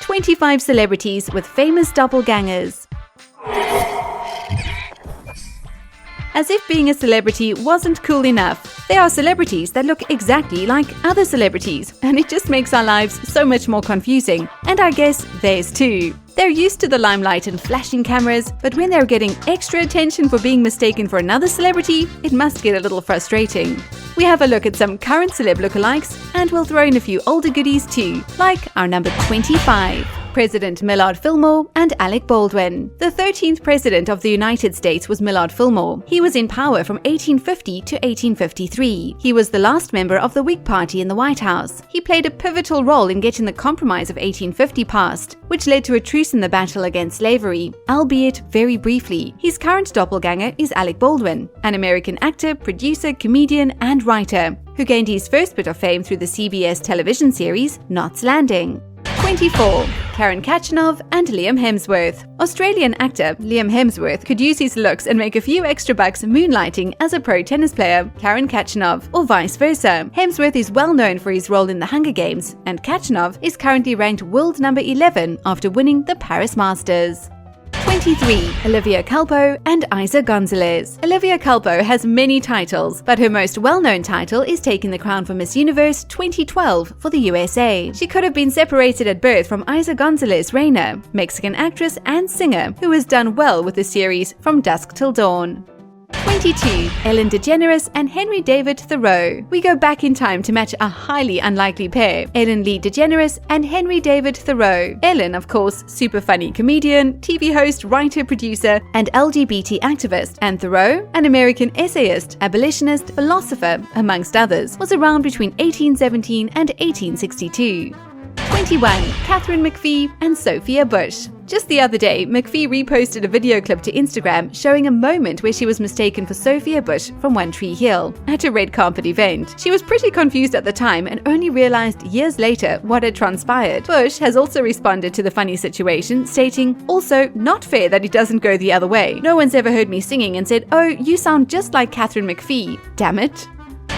25 celebrities with famous doppelgangers. As if being a celebrity wasn't cool enough, there are celebrities that look exactly like other celebrities, and it just makes our lives so much more confusing. And I guess theirs too. They're used to the limelight and flashing cameras, but when they're getting extra attention for being mistaken for another celebrity, it must get a little frustrating. We have a look at some current celeb lookalikes, and we'll throw in a few older goodies too, like our number 25. President Millard Fillmore and Alec Baldwin. The 13th President of the United States was Millard Fillmore. He was in power from 1850 to 1853. He was the last member of the Whig Party in the White House. He played a pivotal role in getting the Compromise of 1850 passed, which led to a truce in the battle against slavery, albeit very briefly. His current doppelganger is Alec Baldwin, an American actor, producer, comedian, and writer, who gained his first bit of fame through the CBS television series Knots Landing. 24. Karen Katchenov and Liam Hemsworth. Australian actor Liam Hemsworth could use his looks and make a few extra bucks moonlighting as a pro tennis player, Karen Katchenov, or vice versa. Hemsworth is well known for his role in the Hunger Games, and Katchenov is currently ranked world number 11 after winning the Paris Masters. 23. Olivia Culpo and Isa Gonzalez. Olivia Culpo has many titles, but her most well-known title is taking the crown for Miss Universe 2012 for the USA. She could have been separated at birth from Isa Gonzalez Reyna, Mexican actress and singer, who has done well with the series From Dusk Till Dawn. 22. Ellen DeGeneres and Henry David Thoreau. We go back in time to match a highly unlikely pair, Ellen Lee DeGeneres and Henry David Thoreau. Ellen, of course, super funny comedian, TV host, writer, producer, and LGBT activist, and Thoreau, an American essayist, abolitionist, philosopher, amongst others, was around between 1817 and 1862. 21. Katharine McPhee and Sophia Bush. Just the other day, McPhee reposted a video clip to Instagram showing a moment where she was mistaken for Sophia Bush from One Tree Hill at a red carpet event. She was pretty confused at the time and only realized years later what had transpired. Bush has also responded to the funny situation, stating, "Also, not fair that it doesn't go the other way. No one's ever heard me singing and said, 'Oh, you sound just like Katharine McPhee. Damn it.'"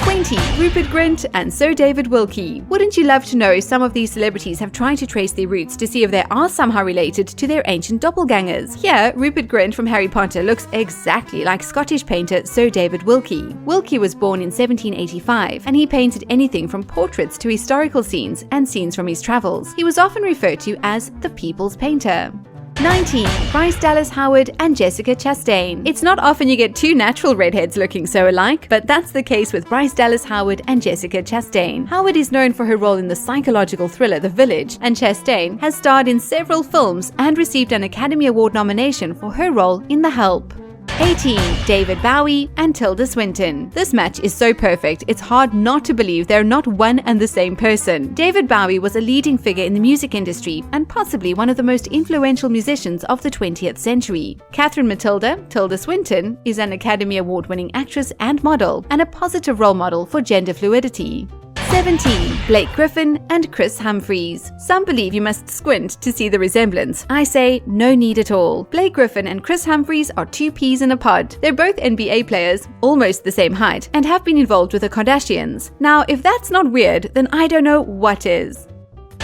20. Rupert Grint and Sir David Wilkie. Wouldn't you love to know some of these celebrities have tried to trace their roots to see if they are somehow related to their ancient doppelgangers? Here, Rupert Grint from Harry Potter looks exactly like Scottish painter Sir David Wilkie. Wilkie was born in 1785, and he painted anything from portraits to historical scenes and scenes from his travels. He was often referred to as the People's Painter. 19. Bryce Dallas Howard and Jessica Chastain. It's not often you get two natural redheads looking so alike, but that's the case with Bryce Dallas Howard and Jessica Chastain. Howard is known for her role in the psychological thriller The Village, and Chastain has starred in several films and received an Academy Award nomination for her role in The Help. 18. David Bowie and Tilda Swinton. This match is so perfect, it's hard not to believe they're not one and the same person. David Bowie was a leading figure in the music industry and possibly one of the most influential musicians of the 20th century. Catherine Matilda, Tilda Swinton, is an Academy Award-winning actress and model, and a positive role model for gender fluidity. 17. Blake Griffin and Chris Humphries. Some believe you must squint to see the resemblance. I say, no need at all. Blake Griffin and Chris Humphries are two peas in a pod. They're both NBA players, almost the same height, and have been involved with the Kardashians. Now, if that's not weird, then I don't know what is.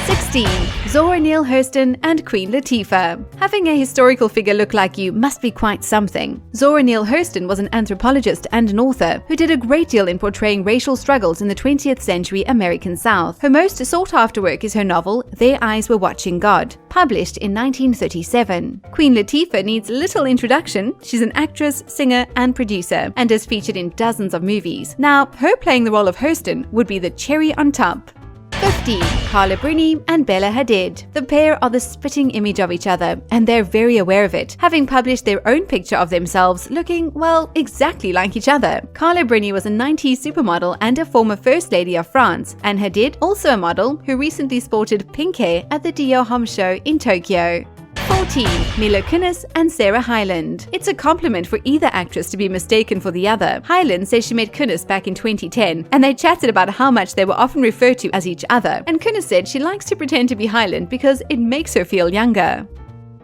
16. Zora Neale Hurston and Queen Latifah. Having a historical figure look like you must be quite something. Zora Neale Hurston was an anthropologist and an author who did a great deal in portraying racial struggles in the 20th century American South. Her most sought-after work is her novel, Their Eyes Were Watching God, published in 1937. Queen Latifah needs little introduction. She's an actress, singer, and producer, and is featured in dozens of movies. Now, her playing the role of Hurston would be the cherry on top. 15. Carla Bruni and Bella Hadid. The pair are the spitting image of each other, and they're very aware of it, having published their own picture of themselves looking, well, exactly like each other. Carla Bruni was a 90s supermodel and a former First Lady of France, and Hadid, also a model, who recently sported pink hair at the Dior Homme Show in Tokyo. 14. Mila Kunis and Sarah Hyland. It's a compliment for either actress to be mistaken for the other. Hyland says she met Kunis back in 2010, and they chatted about how much they were often referred to as each other. And Kunis said she likes to pretend to be Hyland because it makes her feel younger.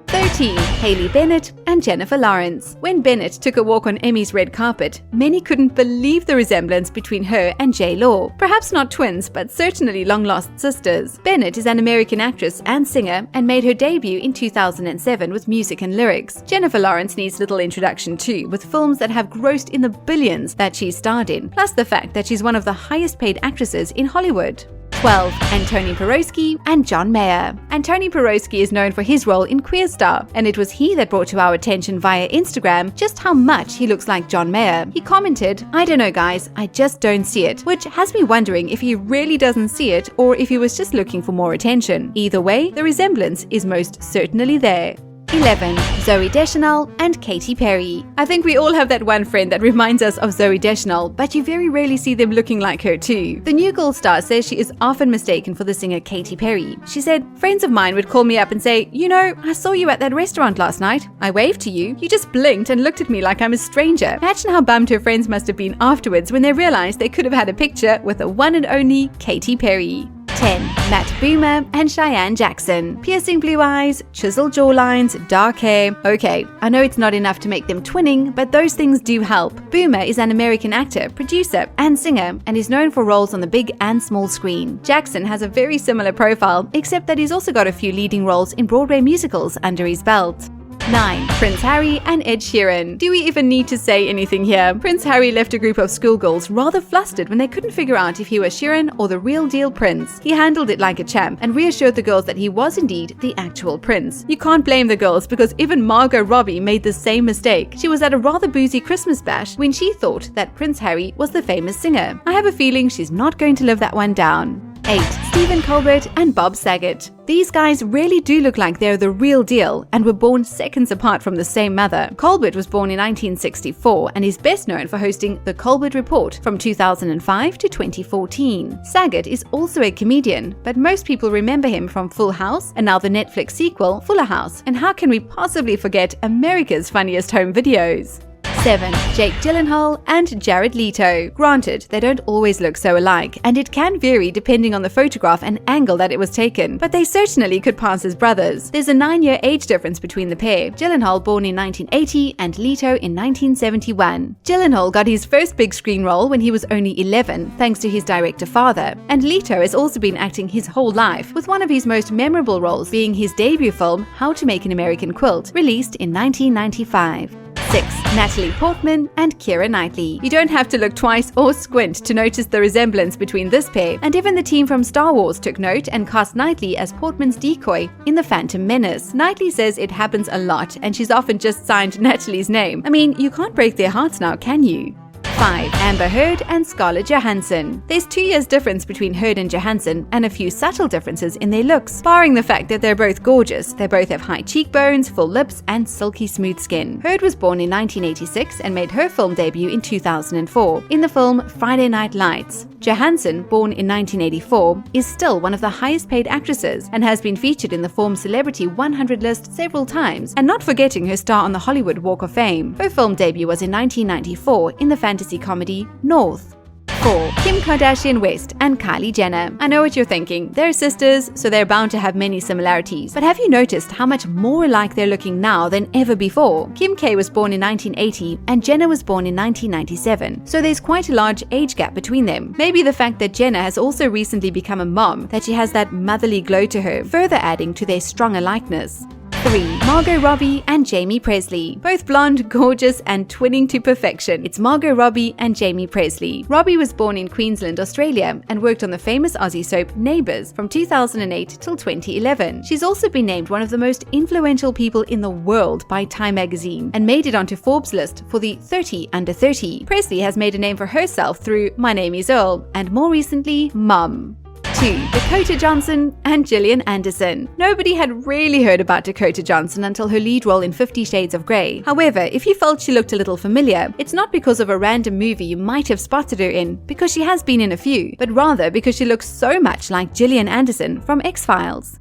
13. Hailey Bennett and Jennifer Lawrence. When Bennett took a walk on Emmy's red carpet, many couldn't believe the resemblance between her and J-Law. Perhaps not twins, but certainly long-lost sisters. Bennett is an American actress and singer and made her debut in 2007 with music and lyrics. Jennifer Lawrence needs little introduction too, with films that have grossed in the billions that she's starred in, plus the fact that she's one of the highest-paid actresses in Hollywood. 12. Antoni Porowski and John Mayer. Antoni Porowski is known for his role in Queer Star, and it was he that brought to our attention via Instagram just how much he looks like John Mayer. He commented, "I don't know guys, I just don't see it," which has me wondering if he really doesn't see it or if he was just looking for more attention. Either way, the resemblance is most certainly there. 11. Zooey Deschanel and Katy Perry. I think we all have that one friend that reminds us of Zooey Deschanel, but you very rarely see them looking like her too. The New Girl star says she is often mistaken for the singer Katy Perry. She said, "Friends of mine would call me up and say, 'You know, I saw you at that restaurant last night. I waved to you. You just blinked and looked at me like I'm a stranger.'" Imagine how bummed her friends must have been afterwards when they realized they could have had a picture with the one and only Katy Perry. 10. Matt Boomer and Cheyenne Jackson. Piercing blue eyes, chiseled jawlines, dark hair. Okay, I know it's not enough to make them twinning, but those things do help. Boomer is an American actor, producer, and singer, and is known for roles on the big and small screen. Jackson has a very similar profile, except that he's also got a few leading roles in Broadway musicals under his belt. 9. Prince Harry and Ed Sheeran. Do we even need to say anything here? Prince Harry left a group of schoolgirls rather flustered when they couldn't figure out if he was Sheeran or the real deal prince. He handled it like a champ and reassured the girls that he was indeed the actual prince. You can't blame the girls because even Margot Robbie made the same mistake. She was at a rather boozy Christmas bash when she thought that Prince Harry was the famous singer. I have a feeling she's not going to live that one down. 8. Stephen Colbert and Bob Saget. These guys really do look like they're the real deal and were born seconds apart from the same mother. Colbert was born in 1964 and is best known for hosting The Colbert Report from 2005 to 2014. Saget is also a comedian, but most people remember him from Full House and now the Netflix sequel, Fuller House. And how can we possibly forget America's Funniest Home Videos? 7. Jake Gyllenhaal and Jared Leto. Granted, they don't always look so alike, and it can vary depending on the photograph and angle that it was taken, but they certainly could pass as brothers. There's a 9-year age difference between the pair. Gyllenhaal born in 1980 and Leto in 1971. Gyllenhaal got his first big screen role when he was only 11, thanks to his director father, and Leto has also been acting his whole life, with one of his most memorable roles being his debut film, How to Make an American Quilt, released in 1995. 6. Natalie Portman and Keira Knightley. You don't have to look twice or squint to notice the resemblance between this pair, and even the team from Star Wars took note and cast Knightley as Portman's decoy in The Phantom Menace. Knightley says it happens a lot and she's often just signed Natalie's name. I mean, you can't break their hearts now, can you? 5. Amber Heard and Scarlett Johansson. There's 2 years difference between Heard and Johansson and a few subtle differences in their looks. Barring the fact that they're both gorgeous, they both have high cheekbones, full lips, and silky smooth skin. Heard was born in 1986 and made her film debut in 2004 in the film Friday Night Lights. Johansson, born in 1984, is still one of the highest paid actresses and has been featured in the Forbes Celebrity 100 list several times, and not forgetting her star on the Hollywood Walk of Fame. Her film debut was in 1994 in the fantasy comedy North. 4. Kim Kardashian West and Kylie Jenner. I know what you're thinking. They're sisters, so they're bound to have many similarities. But have you noticed how much more alike they're looking now than ever before? Kim K was born in 1980 and Jenner was born in 1997, so there's quite a large age gap between them. Maybe the fact that Jenner has also recently become a mom, that she has that motherly glow to her, further adding to their stronger likeness. 3. Margot Robbie and Jamie Presley. Both blonde, gorgeous, and twinning to perfection. It's Margot Robbie and Jamie Presley. Robbie was born in Queensland, Australia, and worked on the famous Aussie soap Neighbours from 2008 till 2011. She's also been named one of the most influential people in the world by Time magazine, and made it onto Forbes' list for the 30 under 30. Presley has made a name for herself through My Name is Earl, and more recently, Mum. 2. Dakota Johnson and Gillian Anderson. Nobody had really heard about Dakota Johnson until her lead role in 50 Shades of Grey. However, if you felt she looked a little familiar, it's not because of a random movie you might have spotted her in, because she has been in a few, but rather because she looks so much like Gillian Anderson from X-Files.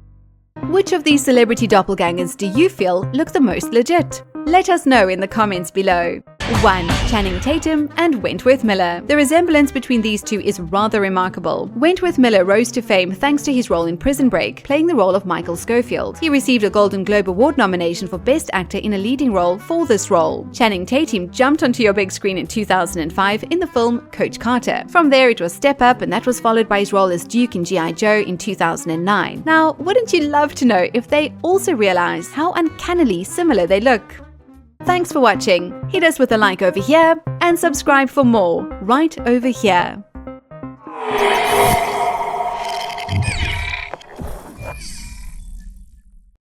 Which of these celebrity doppelgangers do you feel look the most legit? Let us know in the comments below. 1. Channing Tatum and Wentworth Miller. The resemblance between these two is rather remarkable. Wentworth Miller rose to fame thanks to his role in Prison Break, playing the role of Michael Schofield. He received a Golden Globe Award nomination for Best Actor in a Leading Role for this role. Channing Tatum jumped onto your big screen in 2005 in the film Coach Carter. From there it was Step Up, and that was followed by his role as Duke in G.I. Joe in 2009. Now, wouldn't you love to know if they also realize how uncannily similar they look? Thanks for watching. Hit us with a like over here and subscribe for more right over here.